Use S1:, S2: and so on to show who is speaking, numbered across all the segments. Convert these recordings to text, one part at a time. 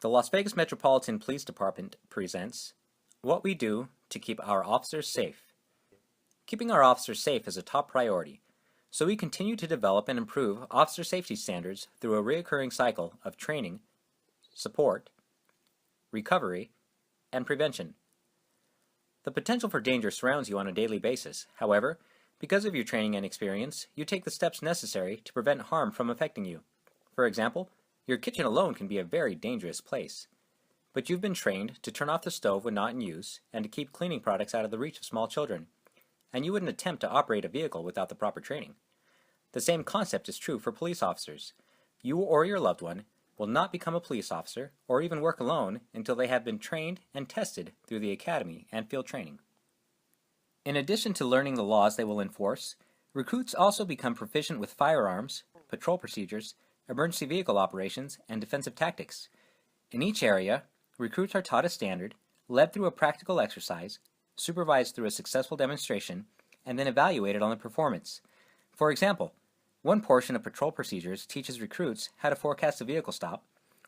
S1: The Las Vegas Metropolitan Police Department presents What We Do to Keep Our Officers Safe. Keeping our officers safe is a top priority, so we continue to develop and improve officer safety standards through a recurring cycle of training, support, recovery, and prevention. The potential for danger surrounds you on a daily basis. However, because of your training and experience, you take the steps necessary to prevent harm from affecting you. For example, your kitchen alone can be a very dangerous place. But you've been trained to turn off the stove when not in use and to keep cleaning products out of the reach of small children. And you wouldn't attempt to operate a vehicle without the proper training. The same concept is true for police officers. You or your loved one will not become a police officer or even work alone until they have been trained and tested through the academy and field training. In addition to learning the laws they will enforce, recruits also become proficient with firearms, patrol procedures, emergency vehicle operations, and defensive tactics. In each area, recruits are taught a standard, led through a practical exercise, supervised through a successful demonstration, and then evaluated on their performance. For example, one portion of patrol procedures teaches recruits how to forecast a vehicle stop,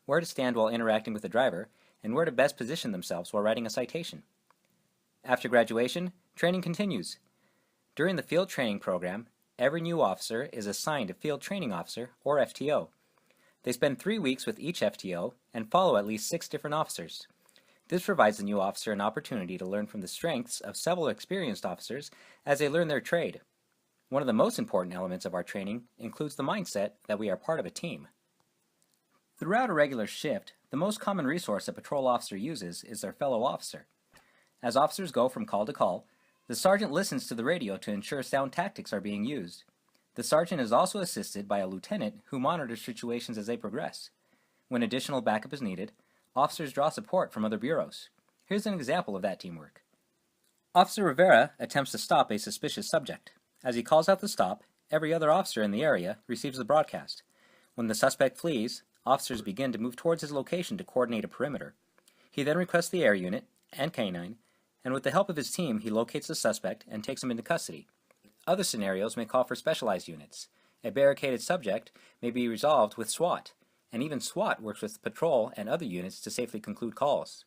S1: where to stand while interacting with the driver, and where to best position themselves while writing a citation. After graduation, training continues. During the field training program, every new officer is assigned a field training officer, or FTO. They spend 3 weeks with each FTO and follow at least 6 different officers. This provides the new officer an opportunity to learn from the strengths of several experienced officers as they learn their trade. One of the most important elements of our training includes the mindset that we are part of a team. Throughout a regular shift, the most common resource a patrol officer uses is their fellow officer. As officers go from call to call, the sergeant listens to the radio to ensure sound tactics are being used. The sergeant is also assisted by a lieutenant who monitors situations as they progress. When additional backup is needed, officers draw support from other bureaus. Here's an example of that teamwork. Officer Rivera attempts to stop a suspicious subject. As he calls out the stop, every other officer in the area receives the broadcast. When the suspect flees, officers begin to move towards his location to coordinate a perimeter. He then requests the air unit and canine, and with the help of his team, he locates the suspect and takes him into custody. Other scenarios may call for specialized units. A barricaded subject may be resolved with SWAT, and even SWAT works with patrol and other units to safely conclude calls.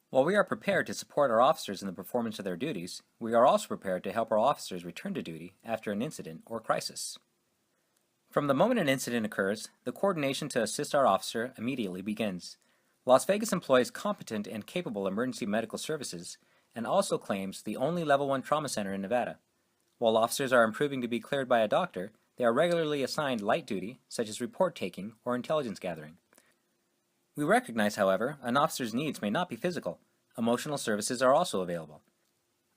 S1: While we are prepared to support our officers in the performance of their duties, we are also prepared to help our officers return to duty after an incident or crisis. From the moment an incident occurs, the coordination to assist our officer immediately begins. Las Vegas employs competent and capable emergency medical services and also claims the only Level 1 trauma center in Nevada. While officers are improving to be cleared by a doctor, they are regularly assigned light duty, such as report taking or intelligence gathering. We recognize, however, an officer's needs may not be physical. Emotional services are also available.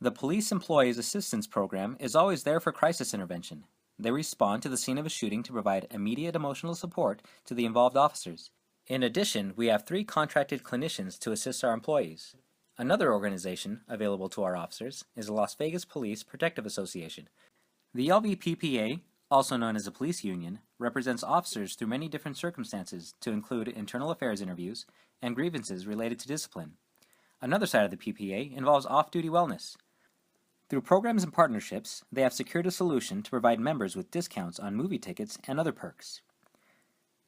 S1: The Police Employees Assistance Program is always there for crisis intervention. They respond to the scene of a shooting to provide immediate emotional support to the involved officers. In addition, we have 3 contracted clinicians to assist our employees. Another organization available to our officers is the Las Vegas Police Protective Association. The LVPPA, also known as the police union, represents officers through many different circumstances to include internal affairs interviews and grievances related to discipline. Another side of the PPA involves off-duty wellness. Through programs and partnerships, they have secured a solution to provide members with discounts on movie tickets and other perks.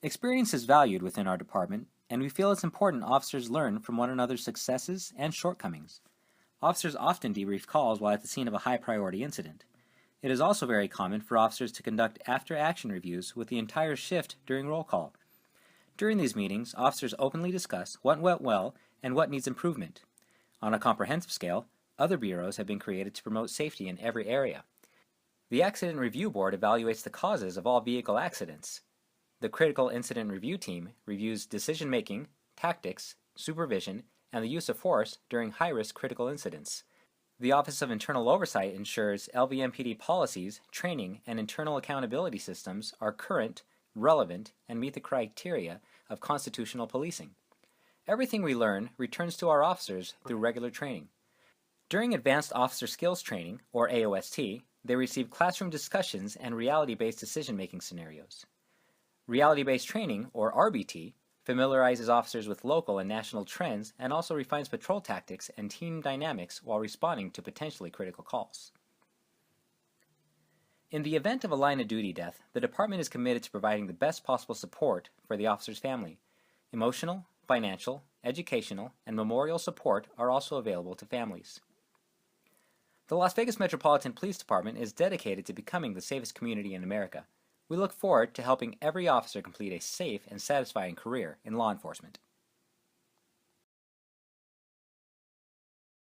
S1: Experience is valued within our department, and we feel it's important officers learn from one another's successes and shortcomings. Officers often debrief calls while at the scene of a high-priority incident. It is also very common for officers to conduct after-action reviews with the entire shift during roll call. During these meetings, officers openly discuss what went well and what needs improvement. On a comprehensive scale, other bureaus have been created to promote safety in every area. The Accident Review Board evaluates the causes of all vehicle accidents. The Critical Incident Review Team reviews decision-making, tactics, supervision, and the use of force during high-risk critical incidents. The Office of Internal Oversight ensures LVMPD policies, training, and internal accountability systems are current, relevant, and meet the criteria of constitutional policing. Everything we learn returns to our officers through regular training. During Advanced Officer Skills Training, or AOST, they receive classroom discussions and reality-based decision-making scenarios. Reality-based training, or RBT, familiarizes officers with local and national trends and also refines patrol tactics and team dynamics while responding to potentially critical calls. In the event of a line-of-duty death, the department is committed to providing the best possible support for the officer's family. Emotional, financial, educational, and memorial support are also available to families. The Las Vegas Metropolitan Police Department is dedicated to becoming the safest community in America. We look forward to helping every officer complete a safe and satisfying career in law enforcement.